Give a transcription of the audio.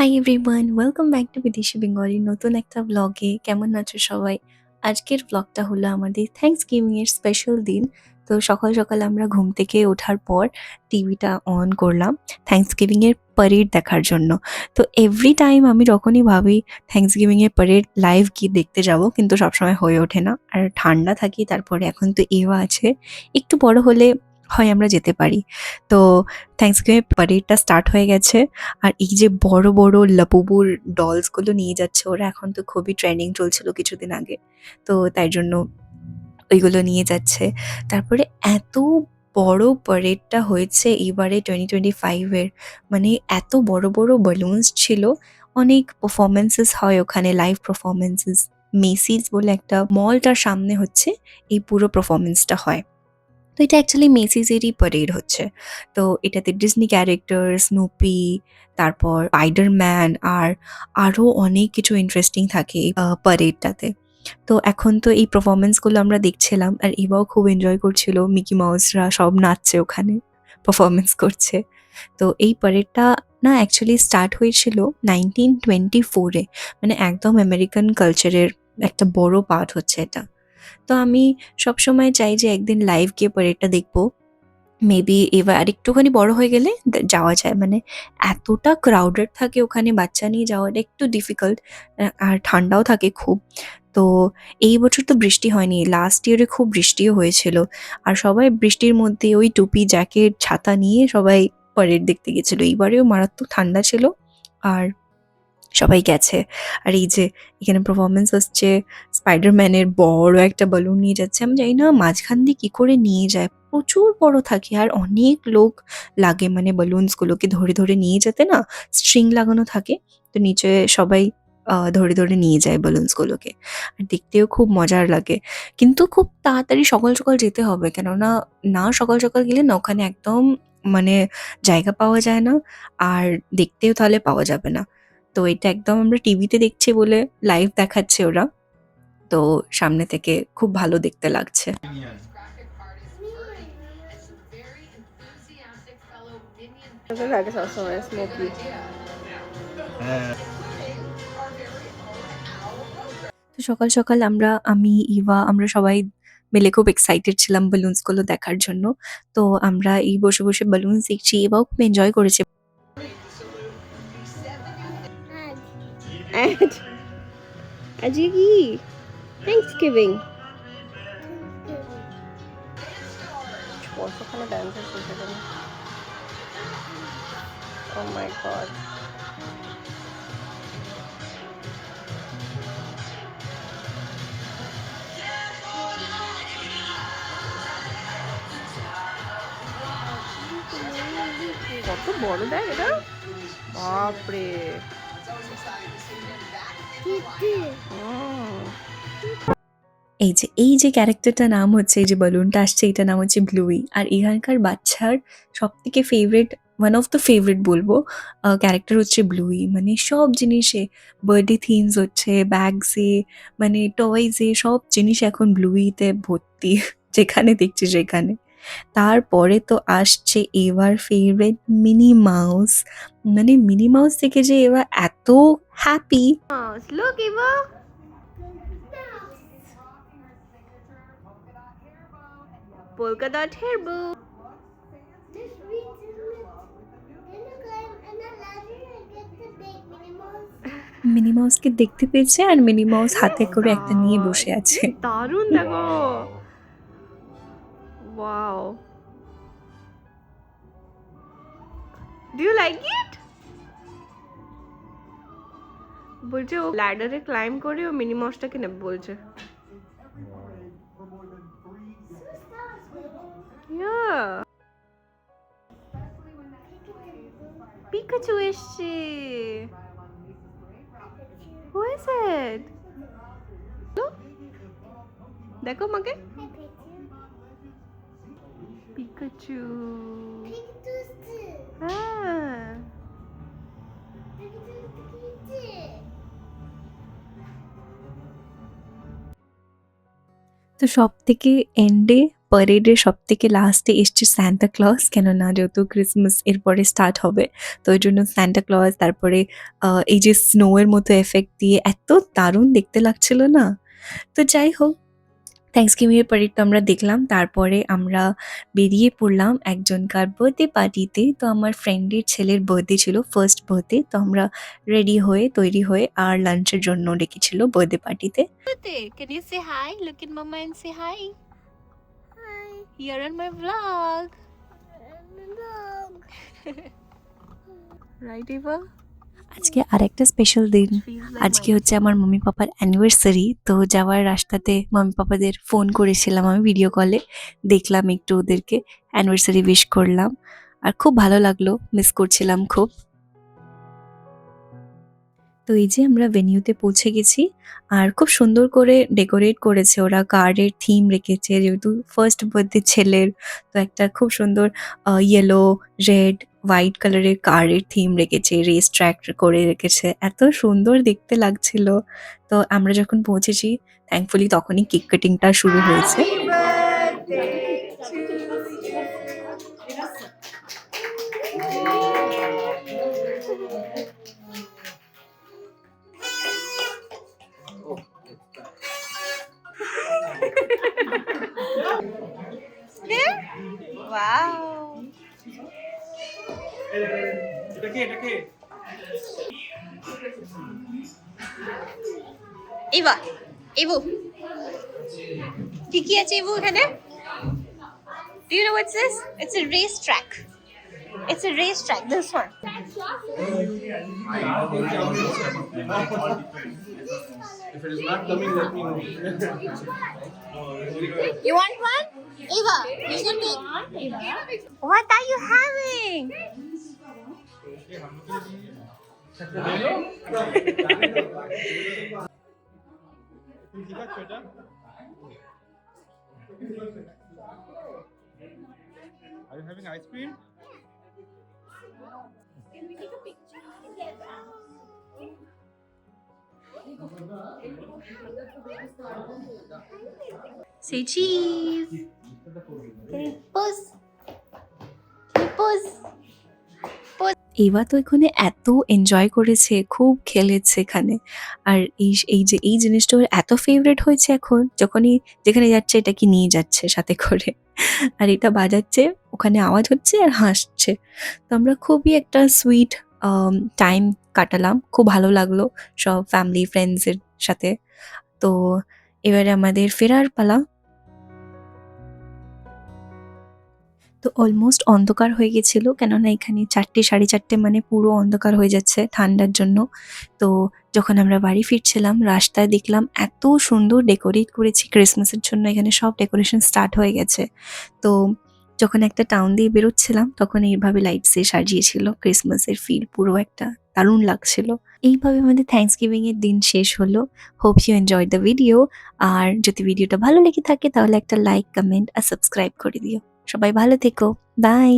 Hi everyone, welcome back to বিদেশি Bengali নতুন একটা ব্লগে। কেমন আছো সবাই? আজকের ব্লগটা হলো আমাদের থ্যাঙ্কসগিভিং এর স্পেশাল দিন। তো সকাল সকাল আমরা ঘুম থেকে ওঠার পর টিভিটা অন করলাম থ্যাঙ্কসগিভিং এর প্যারেড দেখার জন্য। তো এভরি টাইম আমি যখনই ভাবি থ্যাঙ্কসগিভিং এর প্যারেড লাইভ গিয়ে দেখতে যাব, কিন্তু সবসময় হয়ে ওঠে না। আর ঠান্ডা থাকি, তারপরে এখন তো এওয়া আছে। একটু বড় হলে হয় আমরা যেতে পারি। তো থ্যাঙ্কসগিভিং প্যারেডটা স্টার্ট হয়ে গেছে। আর এই যে বড়, বড় লাবুবুর ডলস গুলো নিয়ে যাচ্ছে ওরা, এখন তো খুবই ট্রেন্ডিং চলছিল কিছুদিন আগে। তো তাই জন্য ওইগুলো নিয়ে যাচ্ছে। তারপরে এত বড় প্যারেডটা হয়েছে এবারে 2025 এর। মানে এত বড়, বড় বেলুনস ছিল। অনেক পারফরম্যান্সেস হয় ওখানে, লাইভ পারফরম্যান্সেস। মেসিস বলে একটা মলটার সামনে হচ্ছে এই পুরো পারফরম্যান্সটা হয়। তো এটা অ্যাকচুয়ালি মেসিসেরই প্যারেড হচ্ছে। তো এটাতে ডিজনি ক্যারেক্টার, স্নুপি, তারপর স্পাইডারম্যান আর আরো অনেক কিছু ইন্টারেস্টিং থাকে এই প্যারেডটাতে। তো এখন তো এই পারফরম্যান্সগুলো আমরা দেখছিলাম আর এবাও খুব এনজয় করছিল। মিকি মাউসরা সব নাচছে ওখানে, পারফরম্যান্স করছে। তো এই প্যারেডটা না অ্যাকচুয়ালি স্টার্ট হয়েছিল 1924 এ। মানে একদম আমেরিকান কালচারের একটা বড় পার্ট হচ্ছে এটা। তো আমি সবসময় চাই যে একদিন লাইভ গিয়ে প্যারেডটা দেখবো। মেবি এবার আরেকটুখানি বড় হয়ে গেলে যাওয়া যায়। মানে এতটা ক্রাউডেড থাকে ওখানে, বাচ্চা নিয়ে যাওয়াটা একটু ডিফিকাল্ট। আর ঠান্ডাও থাকে খুব। তো এই বছর তো বৃষ্টি হয়নি। লাস্ট ইয়ারে খুব বৃষ্টিও হয়েছিল। আর সবাই বৃষ্টির মধ্যে ওই টুপি, জ্যাকেট, ছাতা নিয়ে সবাই প্যারেড দেখতে গেছিল। এইবারেও মারাত্মক ঠান্ডা ছিল। আর সবাই গেছে। আর এই যে এখানে পারফরম্যান্স হচ্ছে, স্পাইডারম্যানের বড় একটা বেলুন নিয়ে যাচ্ছে। আমি জানি না মাঝখান দিয়ে কি করে নিয়ে যায়। প্রচুর বড় থাকে আর অনেক লোক লাগে, মানে বেলুনস গুলোকে ধরে ধরে নিয়ে যেতে না স্ট্রিং লাগানো থাকে। তো নিচে সবাই ধরে ধরে নিয়ে যায় বেলুনস গুলোকে। আর দেখতেও খুব মজার লাগে। কিন্তু খুব তাড়াতাড়ি সকাল সকাল যেতে হবে, কেননা না সকাল সকাল গেলে না ওখানে একদম মানে জায়গা পাওয়া যায় না। আর দেখতেও তাহলে পাওয়া যাবে না। তো এটা একদম আমরা টিভিতে দেখছি বলে লাইভ দেখাচ্ছে ওরা। তো সামনে থেকে খুব ভালো দেখতে লাগছে। ওদের লাগে সবসময় স্মোকি। তো সকাল সকাল আমি, ইভা, আমরা সবাই মিলে খুব এক্সাইটেড ছিলাম বেলুনস গুলো দেখার জন্য। তো আমরা এই বসে বসে বেলুনস দেখছি, এবাও খুব এনজয় করেছে। And আজকে কি থ্যাঙ্কসগিভিং, কতখানি ডান্সার করছে তুমি। ও মাই গড, কত বড় দেখ এটা, বাপরে। হুম। এই যে ক্যারেক্টারটার নাম হচ্ছে, এই যে বেলুনটা আসছে, এটার নাম হচ্ছে ব্লুই। আর এখানকার বাচ্চার সবথেকে favourite, one of the favourite বলবো ক্যারেক্টার হচ্ছে ব্লুই। মানে সব জিনিসে বার্থডে থিমস হচ্ছে, ব্যাগসে, মানে টয়েসে, সব জিনিস এখন ব্লুইতে ভর্তি। যেখানে দেখছি সেখানে। তারপরে তো আসছে এবার ফেভারিট মিনি মাউস। মানে মিনি মাউস থেকে যে এবার এত happy. Look, Eva. Polka dot hair bow. Mini মাউসকে দেখতে পেয়েছে আর মিনি মাউস হাতে করে একটা নিয়ে বসে আছে। দারুণ দেখো। Wow, do you like it? বলছে ও ল্যাডারে ক্লাইম্ব করে ও মিনি মাউসটাকে নেবে বলছে। Yeah. পিকাচু এসছে। Who is it? দেখো মাকে। পিকাচু। হ্যাঁ। তো সব থেকে এন্ডে প্যারেডের সবথেকে লাস্টে এসছে সান্টা ক্লজ, কেননা যেহেতু ক্রিসমাস এরপরে স্টার্ট হবে, তো ওই জন্য সান্টা ক্লজ, তারপরে এই যে স্নো এর মতো এফেক্ট দিয়ে এত দারুণ দেখতে লাগছিল না। তো যাই হোক, থ্যাঙ্কসগিভিং এর প্যারেড তো আমরা দেখলাম। তারপরে আমরা বেরিয়ে পড়লাম একজনকার বার্থডে পার্টিতে। তো আমার ফ্রেন্ডের ছেলের বার্থডে ছিল, ফার্স্ট বার্থডে। তো আমরা রেডি হয়ে, তৈরি হয়ে আর লাঞ্চের জন্য ডেকেছিল বার্থডে পার্টিতে। Can you say hi? Look at mama and say hi. Hi. You're on my vlog. Dog. Right, Eva? আজকে আরেকটা স্পেশাল দিন। আজকে হচ্ছে আমার মাম্মি পাপার অ্যানিভার্সারি। তো যাওয়ার রাস্তাতে মাম্মি পাপাদের ফোন করেছিলাম আমি ভিডিও কলে। দেখলাম একটু ওদেরকে, অ্যানিভার্সারি উইশ করলাম। আর খুব ভালো লাগলো, মিস করছিলাম খুব। তো এই যে আমরা ভেন্যুতে পৌঁছে গেছি, আর খুব সুন্দর করে ডেকোরেট করেছে ওরা, কার্ডের থিম রেখেছে যেহেতু ফার্স্ট বার্থডে ছেলের। তো একটা খুব সুন্দর ইয়েলো, রেড, হোয়াইট কালারের কারের থিম রেখেছে, রেস ট্র্যাক করে রেখেছে, এত সুন্দর দেখতে লাগছিল। তো আমরা যখন পৌঁছেছি থ্যাঙ্কফুলি তখনই কেক কাটিংটা শুরু হয়েছে। Wow. এবা, এবু, কি আছে এবু এখানে? Do you know what's this? It's a race track. It's a race track, this one. If it is not coming, let me know. You want one? Eva, you can take. What are you having? Are you having ice cream? Say cheese. Pause. Pause. এবার তো এখানে এত enjoy করেছে, খুব খেলেছে এখানে। আর এই জিনিসটা ওর এত ফেভারিট হয়েছে এখন, যখনই যেখানে যাচ্ছে এটাকে নিয়ে যাচ্ছে সাথে করে। আর এটা বাজাচ্ছে, ওখানে আওয়াজ হচ্ছে আর হাসছে। তো আমরা খুবই একটা সুইট টাইম কাটালাম, খুব ভালো লাগলো সব ফ্যামিলি ফ্রেন্ডসের সাথে। তো এবারে আমাদের ফেরার পালা। তো অলমোস্ট অন্ধকার হয়ে গেছিল, কেননা এখানে 4টে 4:30 মানে পুরো অন্ধকার হয়ে যাচ্ছে ঠান্ডার জন্য। তো যখন আমরা বাড়ি ফিরছিলাম রাস্তায় দেখলাম এত সুন্দর ডেকোরেট করেছে ক্রিসমাসের জন্য, এখানে সব ডেকোরেশন স্টার্ট হয়ে গেছে। তো যখন একটা টাউন দিয়ে বেরোচ্ছিলাম তখন এইভাবে লাইটসে সাজিয়েছিল, ক্রিসমাসের ফিল পুরো একটা দারুণ লাগছিল। এইভাবে আমাদের থ্যাঙ্কসগিভিং এর দিন শেষ হলো। Hope you enjoy the video. আর যদি ভিডিওটা ভালো লেগে থাকে তাহলে একটা লাইক, কমেন্ট আর সাবস্ক্রাইব করে দিও। সবাই ভালো থেকো, বাই।